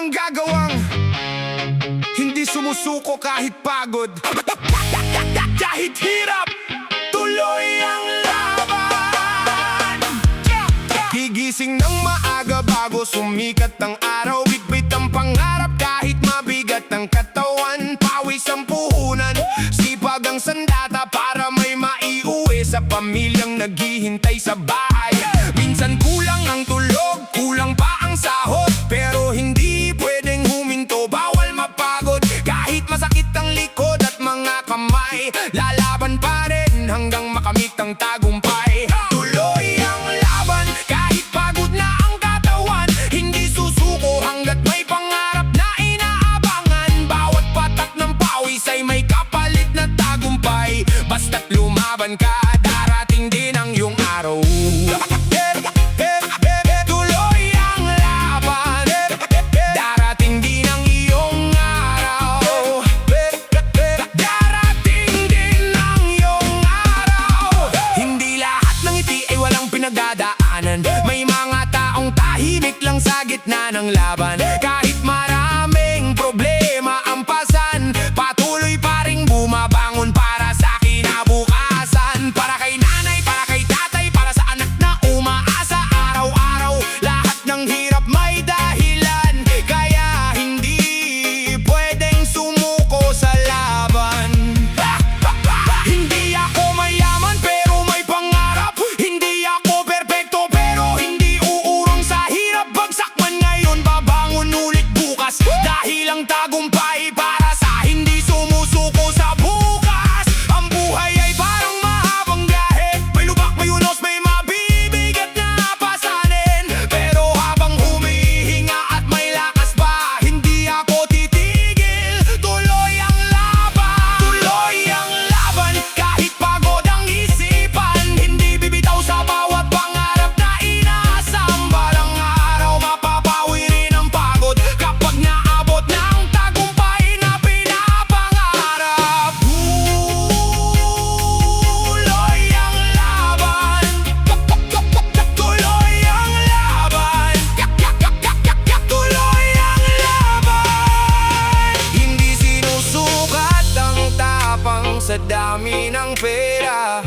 manggagawang hindi sumusuko kahit pagod. Kahit hirap, tuloy ang laban. Gigising ng maaga bago sumikat ang araw. Bitbit ang pangarap kahit mabigat ang katawan. Pawis ang puhunan, sipag ang sandata para may maiuwi sa pamilyang naghihintay sa bahay. Minsan kulang ang tulog, kulang pa ang sahod, pero hindi pwedeng huminto, bawal mapagod. Kahit masakit ang likod at mga kamay, lalaban pa rin hanggang makamit ang tagumpay. Tuloy ang laban kahit pagod na ang katawan. Hindi susuko hanggat may pangarap na inaabangan. Bawat patak ng pawis ay may kapalit na tagumpay. Basta't lumaban ka, darating din ang iyong araw. Tuloy ang laban, darating din ang iyong araw. Darating din ang iyong araw. Hindi lahat ng ngiti ay walang pinagdadaanan. May mga taong tahimik lang sa gitna ng laban. Kahit maraming problema ang pasan, patuloy pa ring bumabangon para sa kinabukasan. Para kay nanay, para kay tatay, para sa anak na umaasa araw-araw. Lahat ng hirap may dahilan, kaya hindi pwedeng sumuko sa laban. Hindi ako mayaman pero may pangarap. Hindi ako perpekto pero hindi uurong sa hirap. Bagsak man ngayon, babangon ulit bukas. Dahil ang tagumpay para sa hindi sumusuko sa bukas. Ang buhay ay parang mahabang biyahe. May lubak, may unos, may mabibigat na pasanin. Pero habang humihinga at may lakas pa, hindi ako titigil. Tuloy ang laban, tuloy ang laban. Kahit pagod ang isipan, hindi bibitaw sa bawat pangarap na inaasam. Balang araw mapapawi rin ang pagod kapag naabot ng tagumpay na pinapangarap. Tuloy ang laban, tuloy ang laban, tuloy ang laban. Hindi sinusukat ang tapang sa dami ng pera,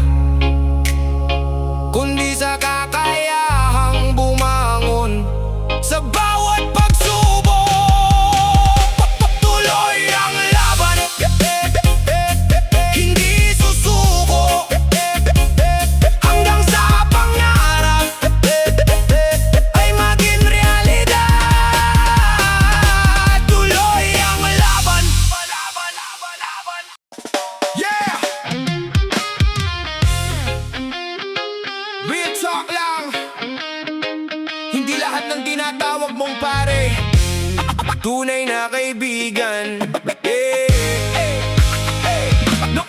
kundi sa kakayahang bumangon sa bawat pagsubok. Tuloy ang laban, hindi susuko hanggang sa pangarap ay maging realidad. Tuloy ang laban. Yeah! Real talk lang. Hindi lahat ng tinatawag mong pare tunay na kaibigan.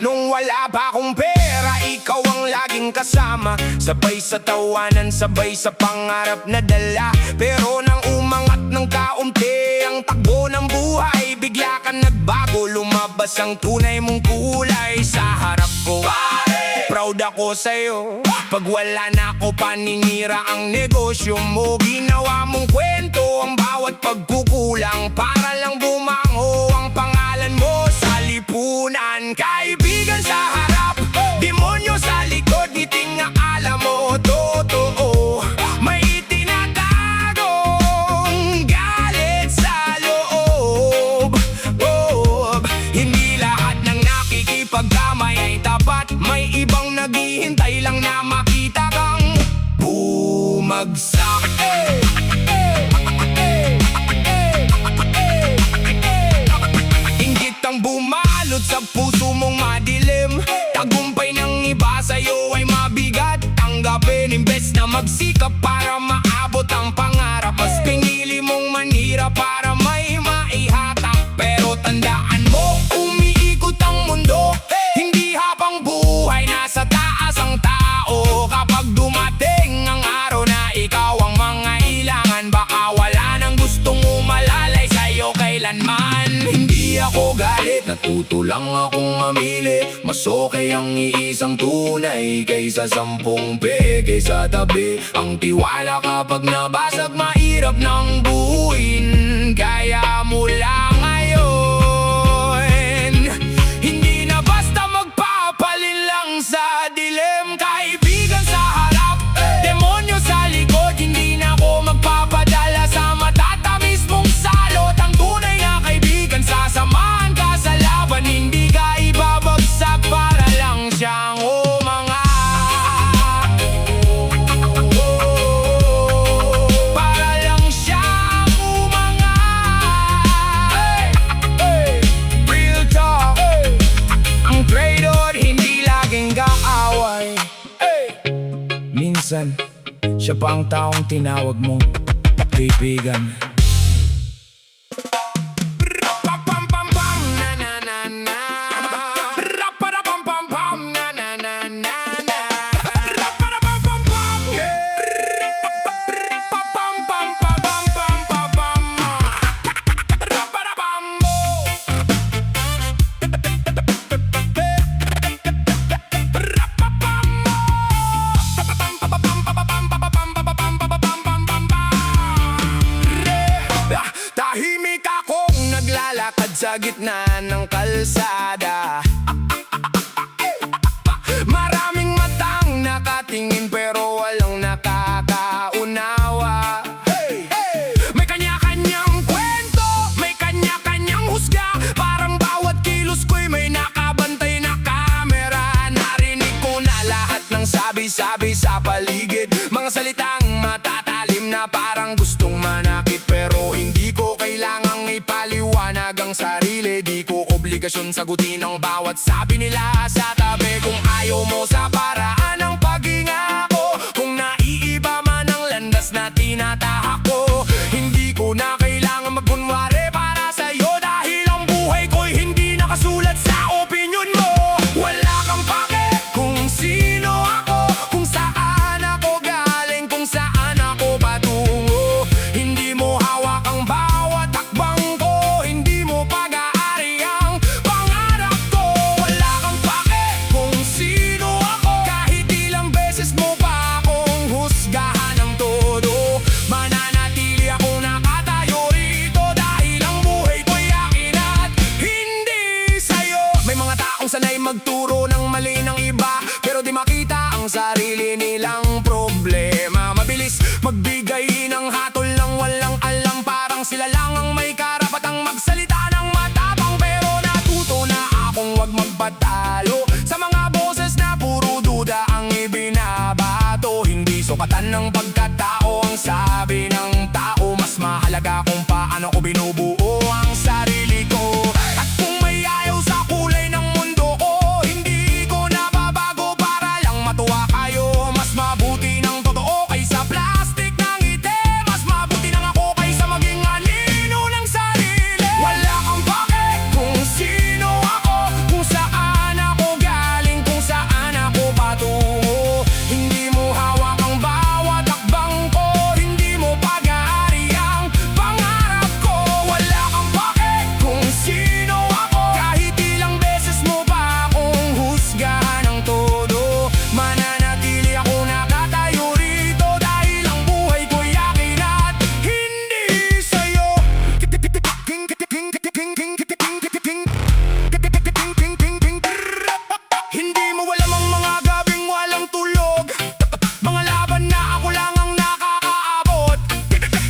Nung wala pa akong pera, ikaw ang laging kasama. Sabay sa tawanan, sabay sa pangarap na dala. Pero nang umangat ng kaunti ang takbo ng buhay, bigla ka nagbago, lumabas ang tunay mong kulay sa harap ko. Proud ako sa'yo, pag wala na ako paninira ang negosyo mo. Ginawa mong kwento ang bawat pagkukulang para lang bumango ang pangalan mo sa lipunan. Kaibigan sa harap, demonyo sa likod, ngiting akala mo totoo. May tinatagong galit sa loob. Hindi lahat ng nakikipagkamay ay tapat. May ibang naghihintay lang na makita kang bumagsak. Inggit ang bumalot sa puso mong madilim. Tagumpay ng iba sa'yo ay mabigat tanggapin. Imbes na magsikap para maabot ang pangarap, mas pinili mong manira para may maihatak. Pero tandaan mo, umiikot ang mundo, hindi habang buhay nasa taas ang tao. Kapag dumating ang araw na ikaw ang mangailangan, baka wala nang gustong umalalay sa'yo kailanman. Hindi ako galit, natuto lang akong mamili. Mas okay ang iisang tunay kaysa 10 peke sa tabi. Ang tiwala kapag nabasag, mahirap nang buuin. Kaya kaya mula ngayon hindi na basta magpapalin lang sa dilim. Kaibigan sa harap, demonyo sa likod, hindi na ako magpapadala sa matatamis mong salot. Ang tunay na kaibigan, sasamahan ka sa laban, hindi ka ibabagsak para lang siyang umangat. Para lang siyang umangat. Real talk. Ang traitor hindi laging kaaway. Minsan, siya pa ang taong tinawag mong kaibigan. Rapapam-pam-pam, na-na-na-na. Raparapam-pam-pam, na-na-na-na-na. Raparapam-pam-pam, yeah. Rapapam-pam-pam-pam-pam-pam. Raparapam-mo. Tahimik akong naglalakad sa gitna ng kalsada. Maraming matang nakatingin pero walang nakakaunawa. May kanya-kanyang kwento, may kanya-kanyang husga. Parang bawat kilos ko'y may nakabantay na kamera. Narinig ko na lahat ng sabi-sabi sa paligid, mga salitang matatalim na parang gustong manakit. Pero hindi ko kailangang ipaliwanag ang sarili, di ko obligasyon sagutin ang bawat sabi nila sa tabi. Kung ayaw mo sa paraan ng paghinga ko, kung naiiba man ang landas na tinatahak ko, hindi ko na kailangan magkunwari para sa'yo, dahil ang buhay ko'y hindi nakasulat sa opinyon mo. Wala kang pake kung sino ako, kung saan ako galing, kung saan ako patungo. Hindi mo hawak ang bawat hakbang ko, hindi mo pag-aari ang pangarap ko. Wala kang pake kung sino ako, kahit ilang beses mo pa akong husgahan ng todo. Mananatili akong nakatayo rito, dahil ang buhay ko'y akin at hindi sa'yo. May mga taong sanay magturo ng mali ng iba, pero di makita ang sarili nilang problema. Mabilis magbigay ng hatol ng walang alam, parang sila lang ang may karapatang magsalita ng matapang. Pero natuto na akong wag magpatalo sa mga boses na puro duda ang ibinabato. Hindi sukatan ng pagkatao ang sabi ng tao, mas mahalaga kung paano ko binubuo ang sarili ko. At kung may ayaw sa kulay ng mundo ko, hindi ko nababago para lang matuwa kayo. Mas mabuti ng totoo kaysa plastic ng ngiti, mas mabuti ng ako kaysa maging anino ng sarili. Wala kang pake kung sino ako, kung saan ako galing, kung saan ako patungo. Hindi mo hawak ang bawat hakbang ko, hindi mo pag-aari ang pangarap ko. Wala kang pake kung sino ako, kahit ilang beses mo pa akong husgahan ng todo. Mananatili ako nakatayo rito, dahil ang buhay ko'y akin at hindi sa'yo. Hindi mo alam ang mga gabing walang tulog, mga laban na ako lang ang nakakaabot.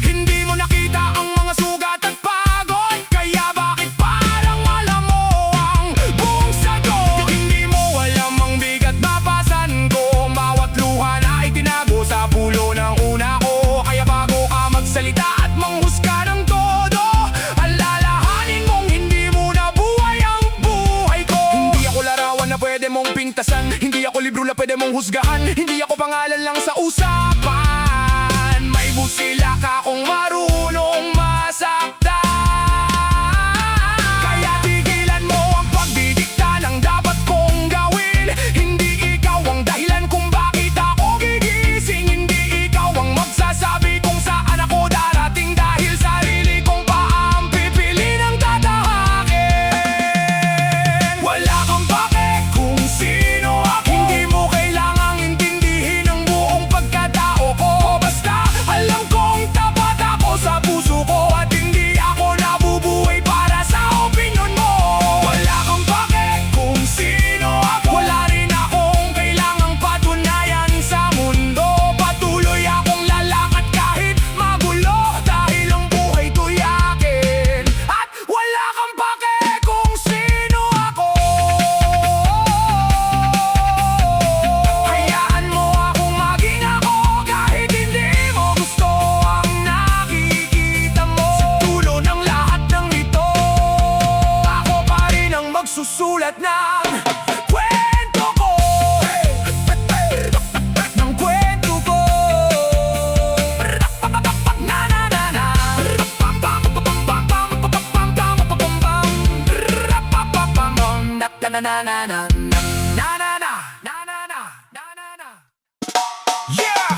Hindi mo nakita ang mga sugat at pagod, kaya bakit parang alam mo ang buong sagot? Hindi mo alam ang bigat napasan ko, ang bawat luha na itinago sa pulo ng una ko. Kaya bago ka magsalita at manghusga ng todo, alalahanin mong hindi mo nabuhay ang buhay ko. Hindi ako larawan na pwede mong pintasan, hindi ako libro na pwede mong husgahan, hindi ako pangalan lang sa usapan. May busila ka kung marunong masaktan, kaya tigilan mo ang pagdidikta ng dapat kong gawin. Hindi ikaw ang dahilan kung bakit ako gigising, hindi ikaw ang magsasabi kung saan ako darating, dahil sarili kong pa ang pipili ng tatahakin. Wala kang pake kung sino ako, hindi mo kailangang intindihin ang buong pagkat na na na na na na na na na na na na na. Yeah!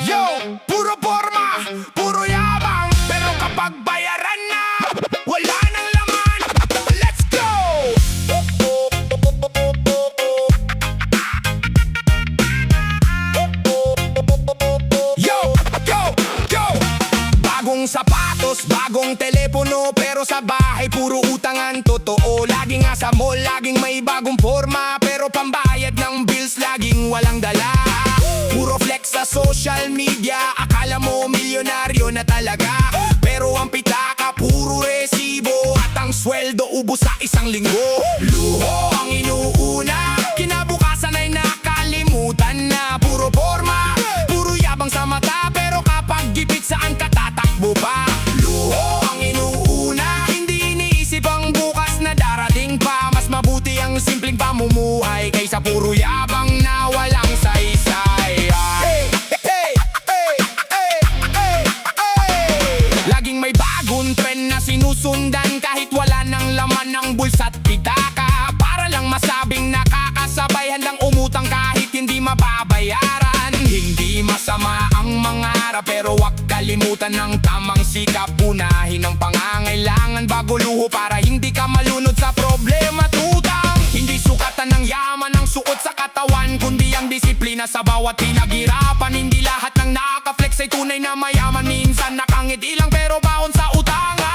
Yo! Puro forma, puro yabang, pero kapag bayaran na, wala nang laman. Let's go! Yo! Yo! Yo! Bagong sapatos, bagong telepono, pero sa bahay puro utangan. Totoo, laging nasa mall, laging may bagong forma, pero pambayad ng bills laging walang dala. Puro flex sa social media, akala mo milyonaryo na talaga, pero ang pitaka puro resibo, at ang sweldo ubos sa isang linggo. Luho ang inuuna, kinabukasan ay nakalimutan na. Puro forma, puro yabang sa mata, pero kapag gipit saan ka tatakbo pa. Luho ang inuuna, hindi iniisip ang bukas na darating pa. Mas mabuti ang simpleng pamumuhay kaysa puro yabang na walang saysay. Hey, hey, hey, hey, hey, hey. Laging may bagong trend na sinusundan, kahit wala nang laman ng bulsa't pitaka. Para lang masabing nakakasabay, handang umutang kahit hindi mababayaran. Hindi masama ang mangarap, pero wag kalimutan ng tamang sikap. Unahin ang pangangailangan bago luho, para hindi ka malunod sa problema at utang. Hindi sukatan ng yaman ang suot sa katawan, kundi ang disiplina sa bawat pinaghirapan. Hindi lahat ng nakaka-flex ay tunay na mayaman, minsan nakangiti lang pero baon sa utangan.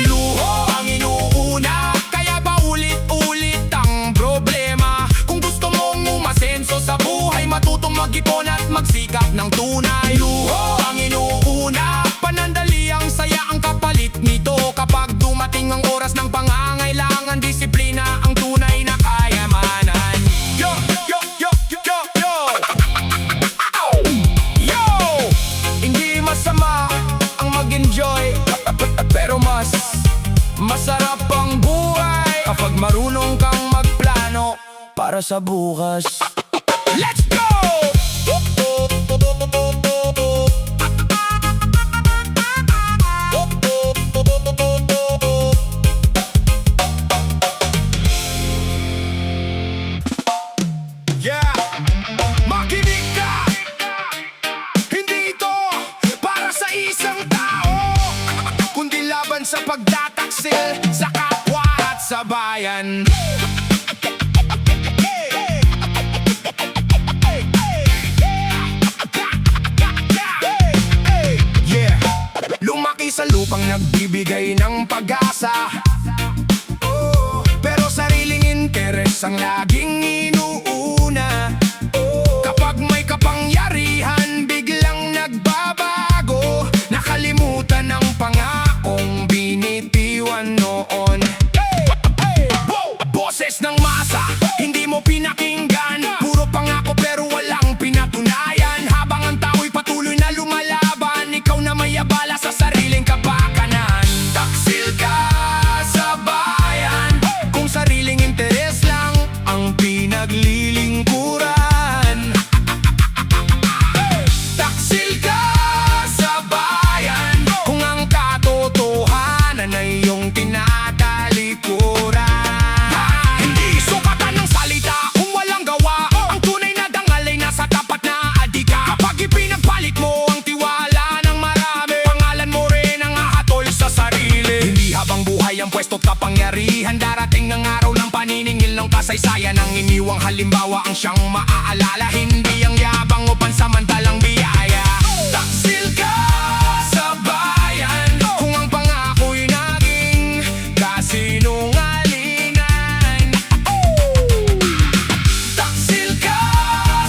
Luho ang inuuna, kaya paulit-ulit ang problema. Kung gusto mong umasenso sa buhay, matutong mag-ipon at magsikap ng tunay. Luho ang inuuna, panandali ang saya ang kapalit nito. Kapag dumating ang oras ng pangangailangan, disiplina ang tunay na kayamanan. Yo, yo, yo, yo, yo, yo! Ow! Yo! Hindi masama ang mag-enjoy, pero mas masarap ang buhay kapag marunong kang magplano para sa bukas. Let's go! Yeah! Makinig ka! Hindi ito para sa isang tao, kundi laban sa pagtataksil sa kapwa at sa bayan. Yeah! Lumaki sa lupang nagbibigay ng pag-asa, pero sariling interes ang laging inuuna. Kapag may kapangyarihan, biglang nagbabago, nakalimutan ang pangakong binitiwan noon. Boses ng masa, hindi mo pinakinggan, puro pangako pero walang pinatunayan. Habang ang tao'y patuloy na lumalaban, ikaw na may abala sa sariling kapakanan. Taksil ka sa bayan kung sariling interes lang ang pinaglilingkuran. Taksil ka sa bayan kung ang katotohanan ay iyong tinatalikuran. Hindi sukatan ng salita kung walang gawa, ang tunay na dangal ay nasa tapat na adika. Kapag ipinagpalit mo ang tiwala ng marami, pangalan mo rin ang hahatol sa sarili. Hindi habang buhay ang pwesto't kapangyarihan, darating ang araw ng paniningil ng kasaysayan. Ang iniwang halimbawa ang siyang maaalala, hindi ang yabang o pansamantalang biyaya. Taksil ka sa bayan kung ang pangako'y naging kasinungalingan. Taksil ka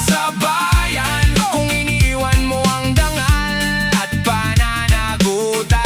sa bayan kung iniiwan mo ang dangal at pananagutan.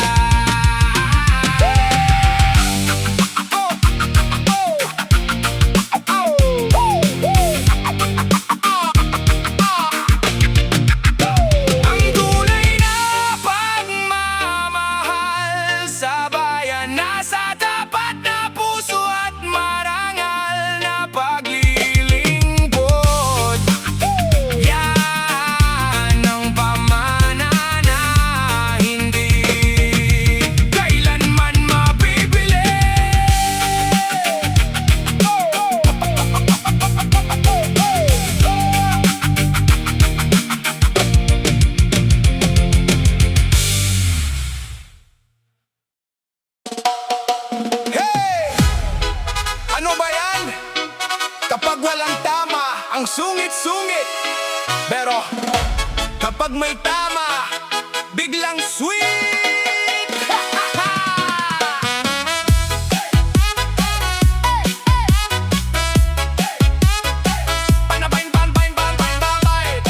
sungit. Pero kapag may tama, biglang sweet. Panabain, banbain, banbain, banbain.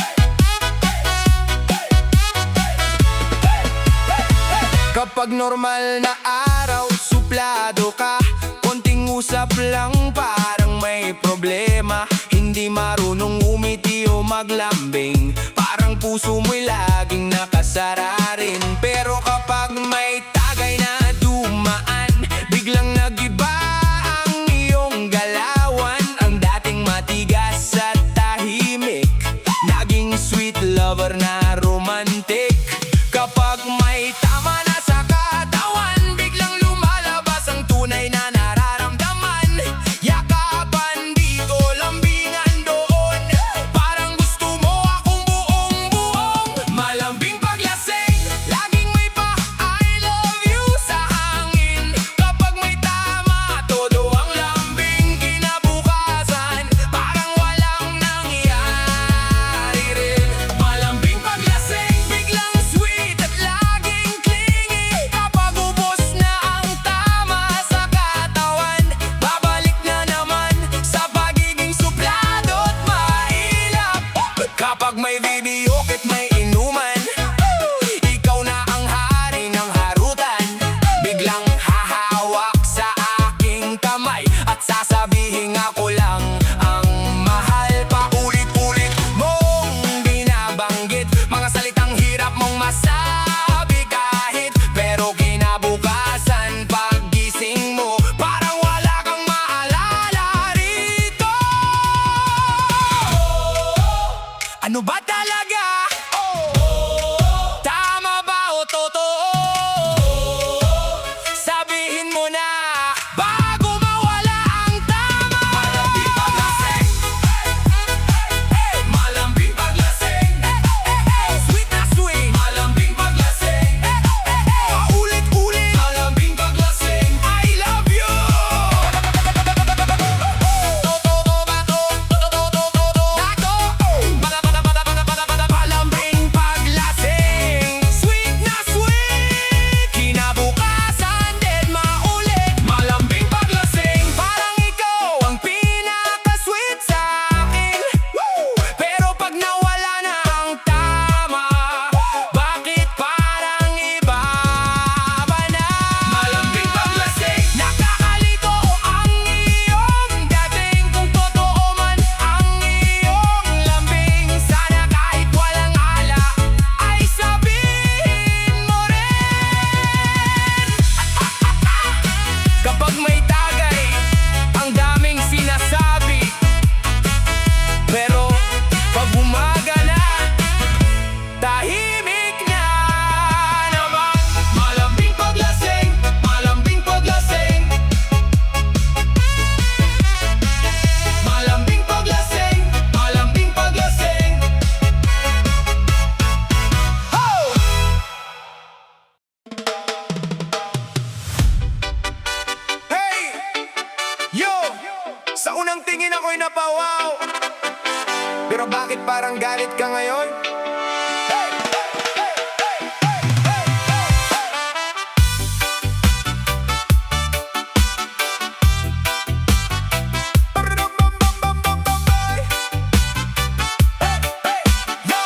Kapag normal na araw, suplado ka. Konting usap lang parang may problema. Hindi marunong umiti o maglambing, parang puso mo'y laging nakasara rin. Pero kapag may tagay na dumaan, biglang nagiba ang iyong galawan. Ang dating matigas at tahimik, naging sweet lover na romantic. Kapag may tama na sa katawan, biglang lumalabas ang tunay na nararamdaman. Yakapan dito, lambingan doon, parang gusto mo akong buong-buong. Malambing paglasing, laging may pa I love you sa hangin. Kapag may tama, todo ang lambing. Kinabukasan, parang walang nangyari rin. Malambing paglasing, biglang sweet at laging clingy. Kapag ubos na ang tama sa katawan, babalik na naman sa pagiging suplado at mailap. Kapag may video at may inuman, ikaw na ang hari ng harutan. Biglang hahawak sa aking kamay at sasabihin ako lang ang mahal. Paulit-ulit mong binabanggit, mga salitang hirap mong masabi kahit. Pero kinabukasan, paggising mo, parang wala kang maalala rito. Ano ba talaga? Tama ba o totoo? Sabihin mo na bago mawala ang tama. Malambing paglasing, malambing paglasing, sweet na sweet. Malambing paglasing, paulit-ulit. Malambing paglasing, I love you. Malambing paglasing, sweet na sweet. Kinabukasan din maulit. Malambing paglasing, parang ikaw ang pinaka-sweet sa akin. Pero pag nawala na ang tama, bakit parang iba ba na? Malambing paglasing, nakakalito ang iyong dating. Kung totoo man ang iyong lambing, sana kahit walang ala ay sabihin mo rin. Kapag may tagay, ang daming sinasabi. Pero pag umaga na, tahimik na naman. Malambing paglasing, malambing paglasing. Malambing paglasing, malambing paglasing. Ho! Hey! Yo! Sa unang tingin ako'y napawaw, pero bakit parang galit ka ngayon? Hey! Yo!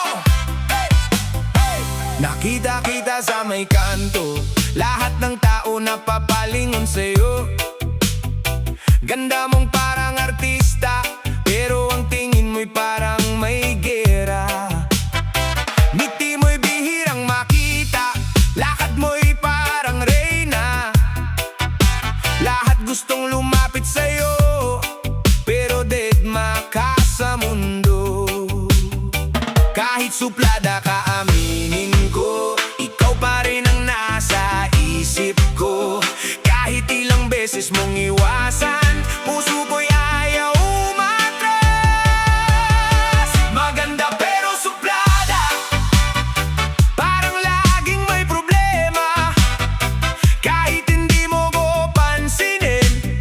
Nakita-kita sa may kanto, lahat ng tao napapalingon sa'yo. Ganda mong parang artista, pero ang tingin mo'y parang may gera. Ngiti mo'y bihirang makita, lakad mo'y parang reyna. Lahat gustong lumapit sa'yo, pero deadma ka sa mundo. Kahit suplada ka, aminin ko, ikaw pa rin ang nasa isip ko. Kahit ilang beses mong iwasan, puso ko'y ayaw umatras. Maganda pero suplada, parang laging may problema. Kahit hindi mo ko pansinin,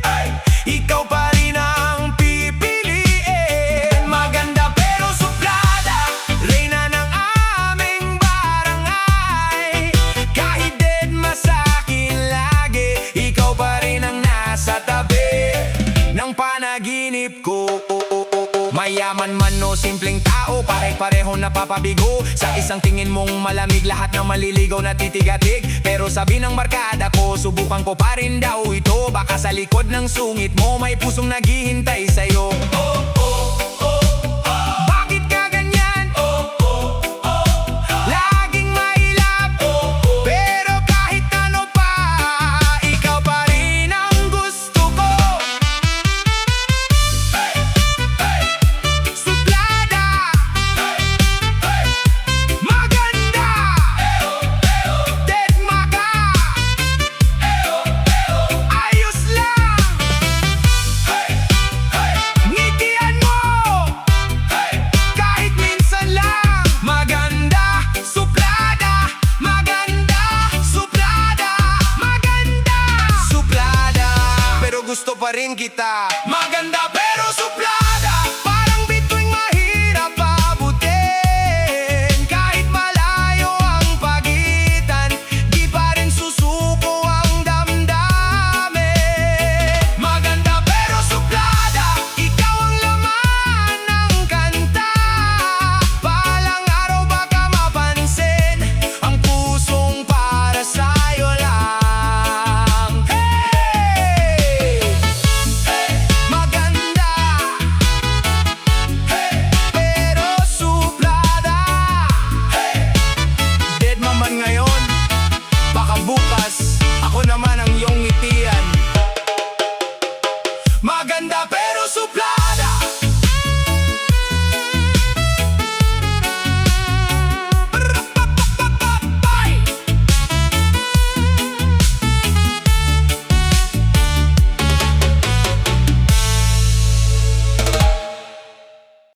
ikaw pa rin ang pipiliin. Maganda pero suplada, pare-pareho napapabigo. Sa isang tingin mong malamig, lahat ng maliligaw na titigatig. Pero sabi ng barkada ko, subukan ko pa rin daw ito. Baka sa likod ng sungit mo may pusong naghihintay sa'yo.